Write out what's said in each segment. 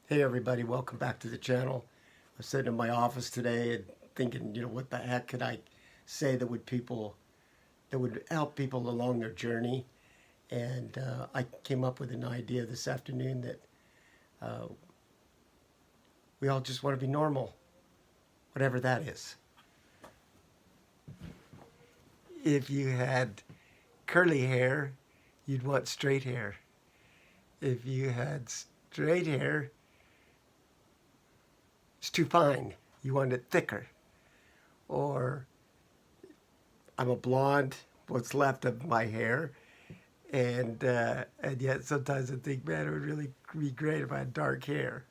Hey everybody, welcome back to the channel. I was sitting in my office today and thinking, what the heck could I say that would help people along their journey? And I came up with an idea this afternoon that uh, we all just want to be normal, whatever that is. If you had curly hair, you'd want straight hair. If you had straight hair, it's too fine. You want it thicker. Or I'm a blonde, what's left of my hair, and yet sometimes I think, man, it would really be great if I had dark hair.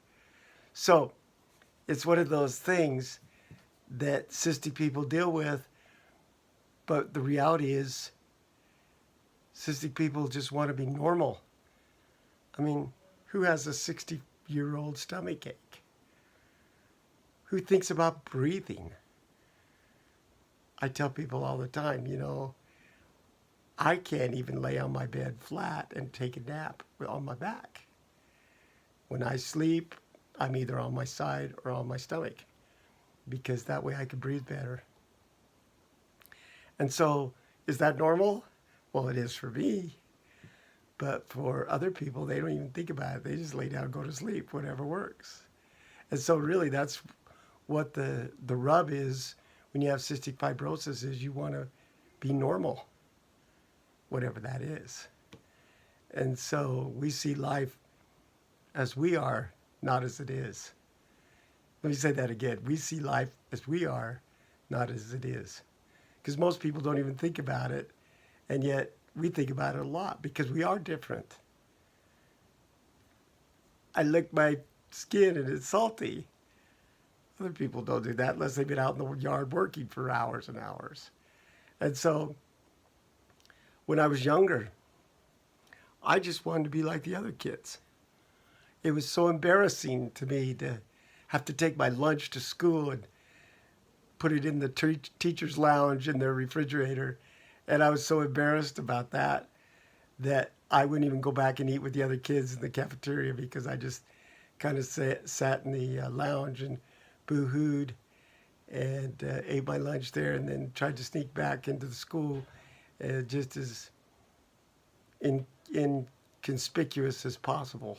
So it's one of those things that cystic people deal with, but the reality is cystic people just want to be normal. I mean, who has a 60-year-old stomach ache? Who thinks about breathing? I tell people all the time, I can't even lay on my bed flat and take a nap on my back. When I sleep, I'm either on my side or on my stomach because that way I can breathe better. And so, is that normal? Well, it is for me. But for other people, they don't even think about it. They just lay down and go to sleep, whatever works. And so really that's what the rub is when you have cystic fibrosis is you want to be normal, whatever that is. And so we see life as we are, not as it is. Let me say that again. We see life as we are, not as it is. Because most people don't even think about it, and yet we think about it a lot because we are different. I lick my skin and it's salty. Other people don't do that unless they've been out in the yard working for hours and hours. And so when I was younger, I just wanted to be like the other kids. It was so embarrassing to me to have to take my lunch to school and put it in the teacher's lounge in their refrigerator. And I was so embarrassed about that I wouldn't even go back and eat with the other kids in the cafeteria because I just kind of sat in the lounge and boo-hooed and ate my lunch there and then tried to sneak back into the school just as inconspicuous as possible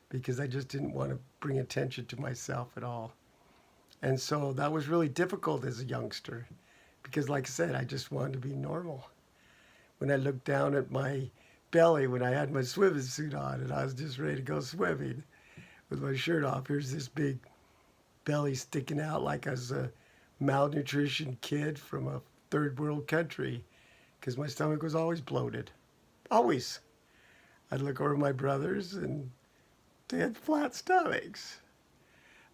because I just didn't want to bring attention to myself at all. And so that was really difficult as a youngster because, like I said, I just wanted to be normal. When I looked down at my belly when I had my swimming suit on and I was just ready to go swimming with my shirt off, here's this big belly sticking out like I was a malnutrition kid from a third world country because my stomach was always bloated. Always. I'd look over my brothers and they had flat stomachs.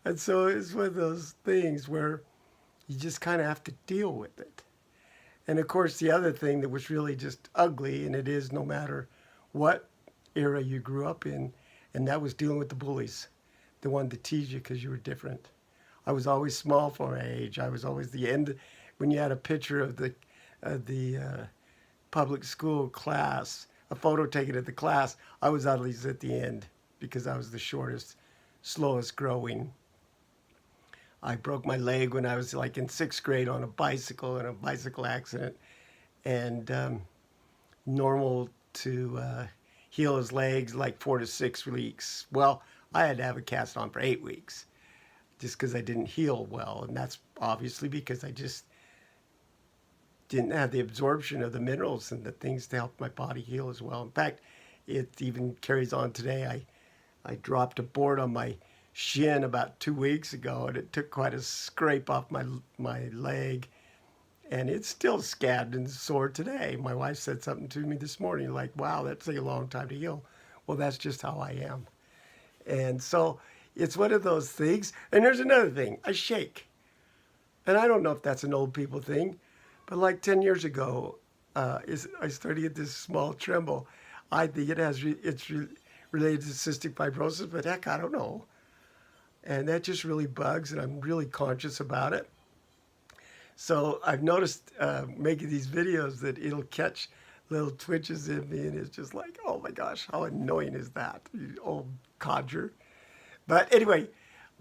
And so it's one of those things where you just kind of have to deal with it. And of course, the other thing that was really just ugly, and it is no matter what era you grew up in, and that was dealing with the bullies, the one that teased you because you were different. I was always small for my age. I was always the end. When you had a picture of the public school class, a photo taken at the class, I was always at the end because I was the shortest, slowest growing. I broke my leg when I was like in 6th grade on a bicycle in a bicycle accident, and normal to heal his legs like 4 to 6 weeks. Well, I had to have a cast on for 8 weeks just because I didn't heal well, and that's obviously because I just didn't have the absorption of the minerals and the things to help my body heal as well. In fact, it even carries on today. I dropped a board on my shin about 2 weeks ago, and it took quite a scrape off my leg, and it's still scabbed and sore today. My wife said something to me this morning like, wow, that takes a long time to heal. Well, that's just how I am. And so it's one of those things. And there's another thing, I shake. And I don't know if that's an old people thing, but like 10 years ago, I started to get this small tremble. I think it's related to cystic fibrosis, but heck, I don't know. And that just really bugs, and I'm really conscious about it. So I've noticed making these videos that it'll catch little twitches in me, and it's just like, oh my gosh, how annoying is that, you old codger. But anyway,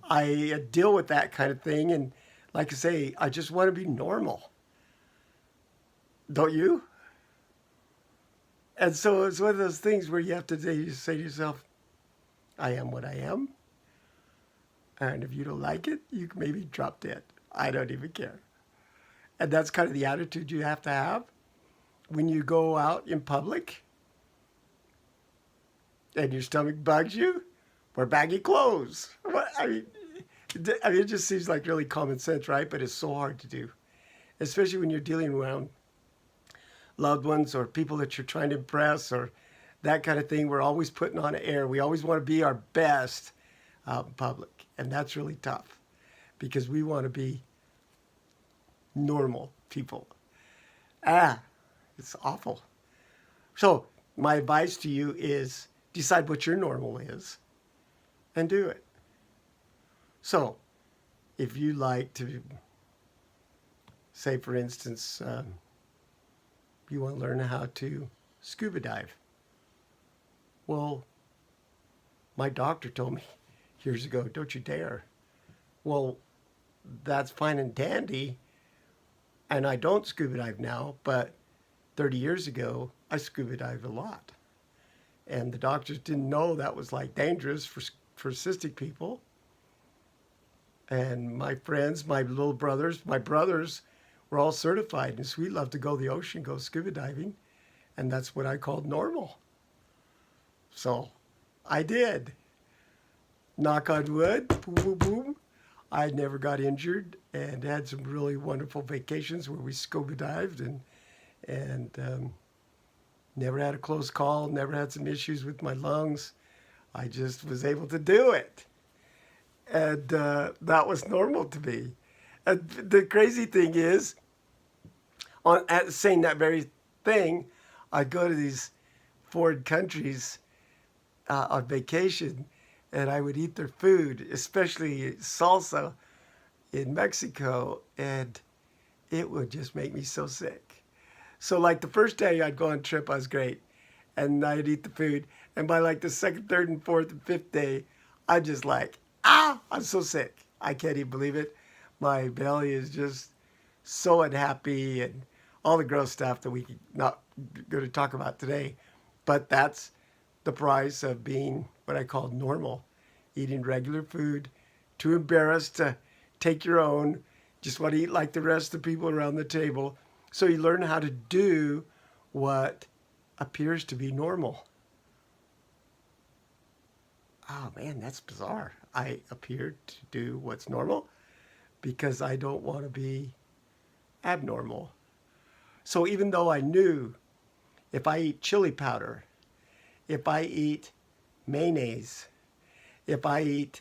I deal with that kind of thing. And like I say, I just want to be normal. Don't you? And so it's one of those things where you have to say to yourself, I am what I am. And if you don't like it, you can maybe drop dead. I don't even care. And that's kind of the attitude you have to have when you go out in public and your stomach bugs you. Wear baggy clothes. It just seems like really common sense, right? But it's so hard to do, especially when you're dealing around loved ones or people that you're trying to impress or that kind of thing. We're always putting on an air. We always want to be our best out in public. And that's really tough because we want to be normal people. It's awful. So my advice to you is decide what your normal is and do it. So if you like to, say for instance, you want to learn how to scuba dive. Well, my doctor told me years ago, don't you dare. Well, that's fine and dandy, and I don't scuba dive now, but 30 years ago, I scuba dived a lot. And the doctors didn't know that was like dangerous for cystic people. And my friends, my little brothers, my brothers were all certified, and so we love to go to the ocean, go scuba diving, and that's what I called normal. So I did. Knock on wood, boom, boom, boom. I never got injured and had some really wonderful vacations where we scuba dived and never had a close call, never had some issues with my lungs. I just was able to do it. And that was normal to me. And the crazy thing is, saying that very thing, I go to these foreign countries on vacation, and I would eat their food, especially salsa in Mexico, and it would just make me so sick. So like the first day I'd go on a trip, I was great, and I'd eat the food, and by like the second, third, and fourth, and fifth day, I'm just like, I'm so sick. I can't even believe it. My belly is just so unhappy, and all the gross stuff that we not going to talk about today. But that's the price of being what I call normal, eating regular food, too embarrassed to take your own, just want to eat like the rest of the people around the table. So you learn how to do what appears to be normal. Oh man, that's bizarre. I appear to do what's normal because I don't want to be abnormal. So even though I knew if I eat chili powder, if I eat mayonnaise, if I eat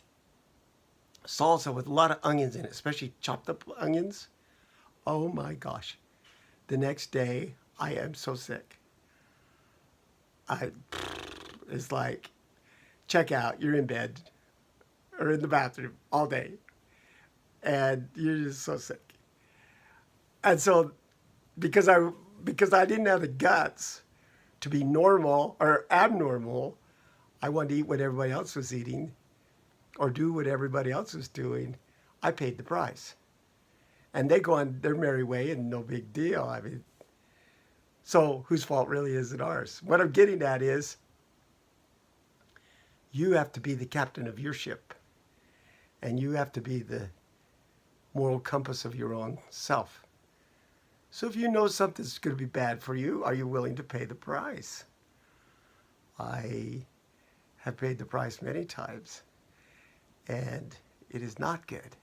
salsa with a lot of onions in it, especially chopped up onions, oh my gosh. The next day, I am so sick. It's like, check out, you're in bed or in the bathroom all day, and you're just so sick. And so, because I didn't have the guts to be normal or abnormal, I wanted to eat what everybody else was eating or do what everybody else was doing. I paid the price. And they go on their merry way and no big deal. I mean, so whose fault really is it ours? What I'm getting at is you have to be the captain of your ship, and you have to be the moral compass of your own self. So if you know something's going to be bad for you, are you willing to pay the price? I have paid the price many times, and it is not good.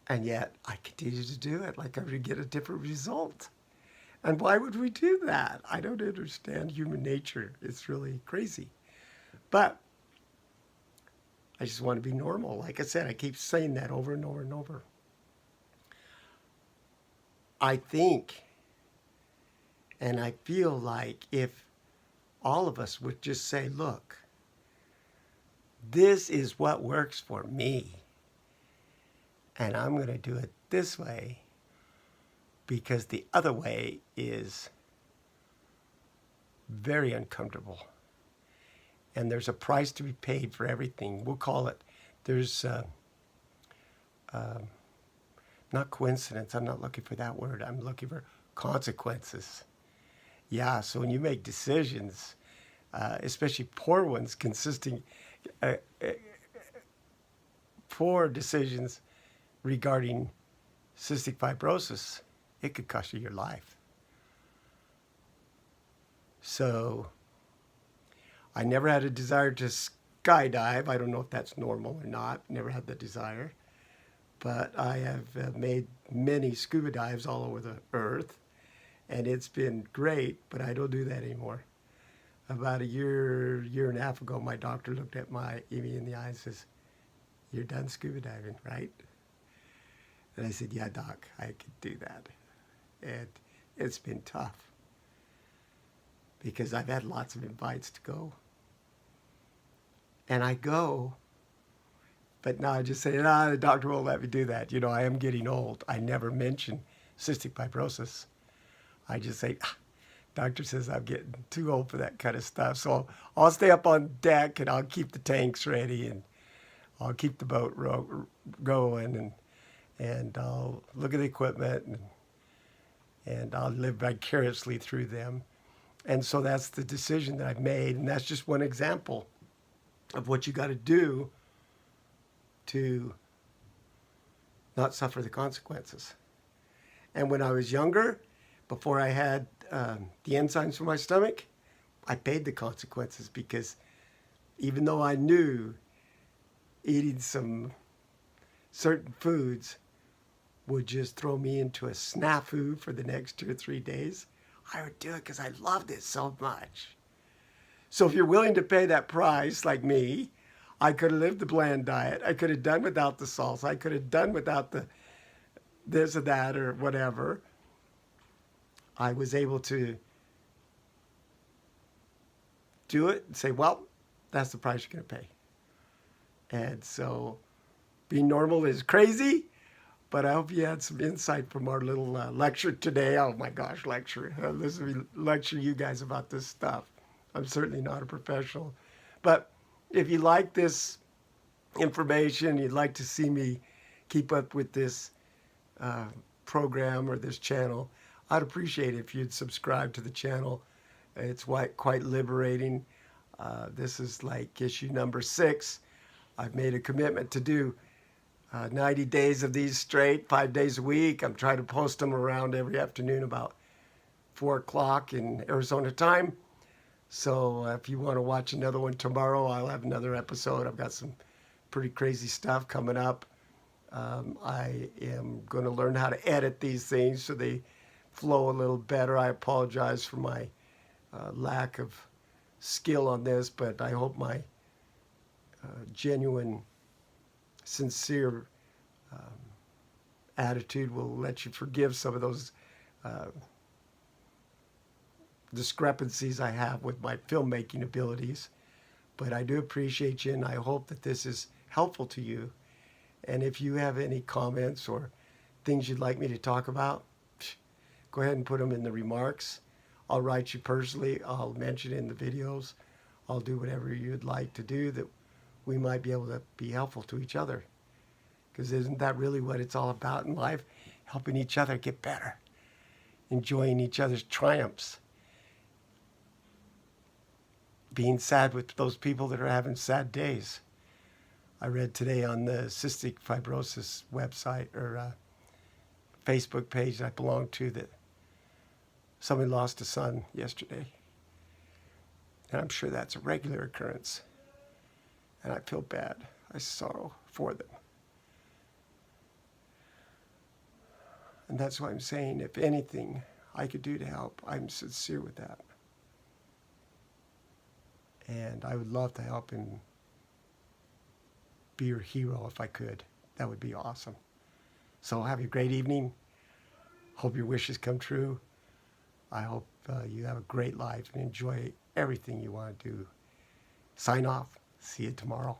And yet I continue to do it like I would get a different result. And why would we do that? I don't understand human nature. It's really crazy. But I just want to be normal. Like I said, I keep saying that over and over and over. I think and I feel like if all of us would just say, look, this is what works for me, and I'm going to do it this way because the other way is very uncomfortable and there's a price to be paid for everything. We'll call it, there's not coincidence. I'm not looking for that word. I'm looking for consequences. Yeah, so when you make decisions, especially poor ones, poor decisions regarding cystic fibrosis, it could cost you your life. So I never had a desire to skydive. I don't know if that's normal or not. Never had the desire. But I have made many scuba dives all over the earth, and it's been great, but I don't do that anymore. About a year and a half ago, my doctor looked at me in the eye and says, "You're done scuba diving, right?" And I said, "Yeah, doc, I could do that." And it's been tough because I've had lots of invites to go. And I go, but now I just say, "Nah, the doctor won't let me do that. You know, I am getting old." I never mention cystic fibrosis. I just say, "Doctor says I'm getting too old for that kind of stuff. So I'll stay up on deck and I'll keep the tanks ready and I'll keep the boat going and I'll look at the equipment and I'll live vicariously through them." And so that's the decision that I've made. And that's just one example of what you got to do to not suffer the consequences. And when I was younger, before I had the enzymes for my stomach, I paid the consequences because even though I knew eating some certain foods would just throw me into a snafu for the next 2 or 3 days, I would do it because I loved it so much. So if you're willing to pay that price, like me, I could have lived the bland diet. I could have done without the salsa. I could have done without the this or that or whatever. I was able to do it and say, well, that's the price you're going to pay. And so being normal is crazy, but I hope you had some insight from our little lecture today. Oh my gosh, lecture. Listen to me lecture you guys about this stuff. I'm certainly not a professional. But if you like this information, you'd like to see me keep up with this program or this channel, I'd appreciate it if you'd subscribe to the channel. It's quite liberating. This is like issue number 6. I've made a commitment to do 90 days of these straight, 5 days a week. I'm trying to post them around every afternoon about 4 o'clock in Arizona time. So if you want to watch another one tomorrow, I'll have another episode. I've got some pretty crazy stuff coming up. I am going to learn how to edit these things so they flow a little better. I apologize for my lack of skill on this, but I hope my genuine, sincere attitude will let you forgive some of those discrepancies I have with my filmmaking abilities. But I do appreciate you, and I hope that this is helpful to you. And if you have any comments or things you'd like me to talk about, go ahead and put them in the remarks. I'll write you personally. I'll mention it in the videos. I'll do whatever you'd like to do that we might be able to be helpful to each other. Because isn't that really what it's all about in life? Helping each other get better. Enjoying each other's triumphs. Being sad with those people that are having sad days. I read today on the Cystic Fibrosis website or Facebook page that I belong to that somebody lost a son yesterday. And I'm sure that's a regular occurrence. And I feel bad. I sorrow for them. And that's why I'm saying, if anything I could do to help, I'm sincere with that. And I would love to help and be your hero if I could. That would be awesome. So have a great evening. Hope your wishes come true. I hope you have a great life and enjoy everything you want to do. Sign off. See you tomorrow.